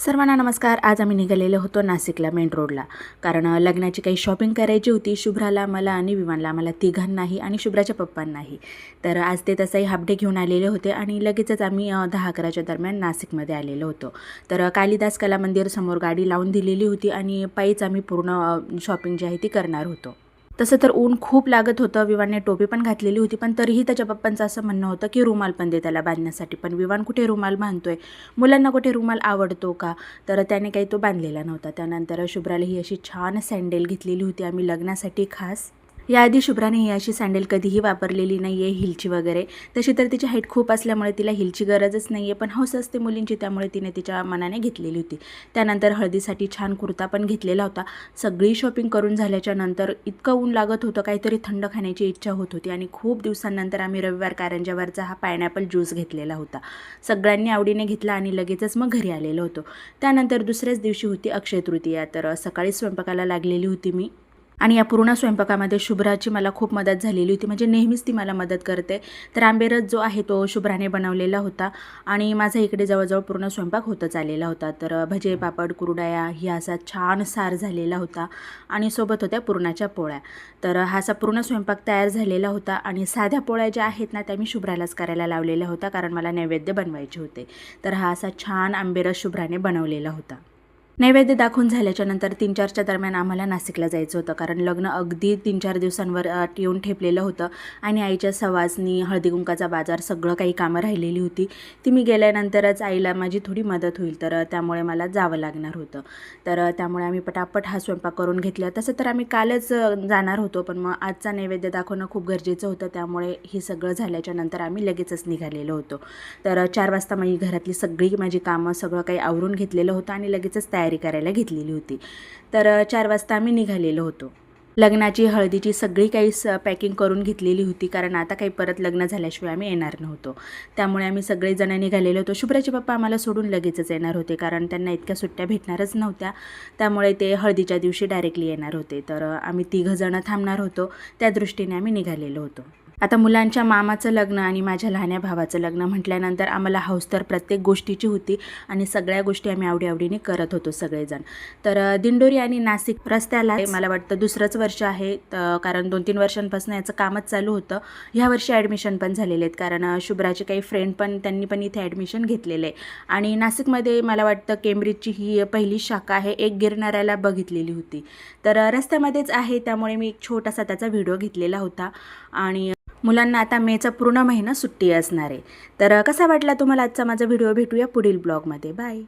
सर्वांना नमस्कार. आज आम्ही निघालेलो होतो नाशिकला मेन रोडला, कारण लग्नाची काही शॉपिंग करायची होती शुभ्राला, मला आणि विवानला, आम्हाला तिघांनाही आणि शुभ्राच्या पप्पांनाही. तर आज ते तसाही हाफ डे घेऊन आलेले होते आणि लगेचच आम्ही 10-11च्या दरम्यान नाशिकमध्ये आलेलो होतो. तर कालिदास कला मंदिर समोर गाडी लावून दिलेली होती आणि पायीच आम्ही पूर्ण शॉपिंग जी आहे ती करणार होतो. तसं तर ऊन खूप लागत होतं. विवानने टोपी पण घातलेली होती, पण तरीही त्याच्या पप्पांचं असं म्हणणं होतं की रुमाल पण दे त्याला बांधण्यासाठी. पण विवान कुठे रुमाल बांधतोय, मुलांना कुठे रुमाल आवडतो का, तर त्याने काही तो बांधलेला नव्हता. त्यानंतर शुभ्राला ही अशी छान सँडेल घेतलेली होती आम्ही लग्नासाठी खास. याआधी शुभ्राने ही अशी सँडेल कधीही वापरलेली नाही आहे, हिलची वगैरे. तशी तर तिची हाईट खूप असल्यामुळे तिला हिलची गरजच नाही आहे, पण हौस असते मुलींची, त्यामुळे तिने तिच्या मनाने घेतलेली होती. त्यानंतर हळदीसाठी छान कुर्ता पण घेतलेला होता. सगळी शॉपिंग करून झाल्याच्या नंतर इतकं ऊन लागत होतं, काहीतरी थंड खाण्याची इच्छा होत होती आणि खूप दिवसांनंतर आम्ही रविवार कारंजावरचा हा पायनॅपल ज्यूस घेतलेला होता. सगळ्यांनी आवडीने घेतला आणि लगेचच मग घरी आलेलो होतो. त्यानंतर दुसऱ्याच दिवशी होती अक्षय तृतीया. तर सकाळी स्वयंपाकाला लागलेली होती मी आणि या पूर्ण स्वयंपाकामध्ये शुभ्राची मला खूप मदत झालेली होती, म्हणजे नेहमीच ती मला मदत करते. तर आंबेरस जो आहे तो शुभ्राने बनवलेला होता आणि माझा इकडे जवळजवळ पूर्ण स्वयंपाक होतच आलेला होता. तर भजे, पापड, कुरडया ही असा छान सार झालेला होता आणि सोबत होत्या पुरणाच्या पोळ्या. तर हा असा पूर्ण स्वयंपाक तयार झालेला होता आणि साध्या पोळ्या ज्या आहेत ना, त्या मी शुभ्रालाच करायला लावलेल्या होत्या, कारण मला नैवेद्य बनवायचे होते. तर हा असा छान आंबेरस शुभ्राने बनवलेला होता. नैवेद्य दाखवून झाल्याच्या नंतर 3-4च्या दरम्यान आम्हाला नाशिकला जायचं होतं, कारण लग्न अगदी 3-4 दिवसांवर येऊन ठेपलेलं होतं आणि आईच्या सवासणी, हळदीकुंकाचा बाजार, सगळं काही कामं राहिलेली होती. ती मी गेल्यानंतरच आईला माझी थोडी मदत होईल, तर त्यामुळे मला जावं लागणार होतं. तर त्यामुळे आम्ही पटापट हा स्वयंपाक करून घेतला. तसं तर आम्ही कालच जाणार होतो, पण मग आजचा नैवेद्य दाखवणं खूप गरजेचं होतं, त्यामुळे हे सगळं झाल्याच्या नंतर आम्ही लगेचच निघालेलो होतो. तर 4 वाजता माझी घरातली सगळी माझी कामं सगळं काही आवरून घेतलेलं होतं आणि लगेचच तयारी करायला घेतलेली होती. तर 4 वाजता आम्ही निघालेलो होतो. लग्नाची, हळदीची सगळी काही पॅकिंग करून घेतलेली होती, कारण आता काही परत लग्न झाल्याशिवाय आम्ही येणार नव्हतो. त्यामुळे आम्ही सगळेजण निघालेलो होतो. शुभ्राचे पप्पा आम्हाला सोडून लगेचच येणार होते, कारण त्यांना इतक्या सुट्ट्या भेटणारच नव्हत्या. त्यामुळे ते हळदीच्या दिवशी डायरेक्टली येणार होते. तर आम्ही 3 जण थांबणार होतो, त्या दृष्टीने आम्ही निघालेलो होतो. आता मुलांच्या मामाचं लग्न आणि माझ्या लहान्या भावाचं लग्न म्हटल्यानंतर आम्हाला हौस तर प्रत्येक गोष्टीची होती आणि सगळ्या गोष्टी आम्ही आवडीने करत होतो सगळेजण. तर दिंडोरी आणि नाशिक रस्त्याला मला वाटतं दुसरंच वर्ष आहे, कारण 2-3 वर्षांपासून याचं कामच चालू होतं. ह्या वर्षी ॲडमिशन पण झालेले आहेत, कारण शुभ्राचे काही फ्रेंड पण त्यांनी पण इथे ॲडमिशन घेतलेलं आहे. आणि नाशिकमध्ये मला वाटतं केम्ब्रिजची ही पहिली शाखा आहे. एक गिरणाऱ्याला बघितलेली होती, तर रस्त्यामध्येच आहे, त्यामुळे मी एक छोटासा त्याचा व्हिडिओ घेतलेला होता. आणि मुलांना आता मेचा पूर्ण महिना सुट्टी असणार आहे. तर कसा वाटला तुम्हाला आजचा माझा व्हिडिओ? भेटूया पुढील ब्लॉगमध्ये. बाय.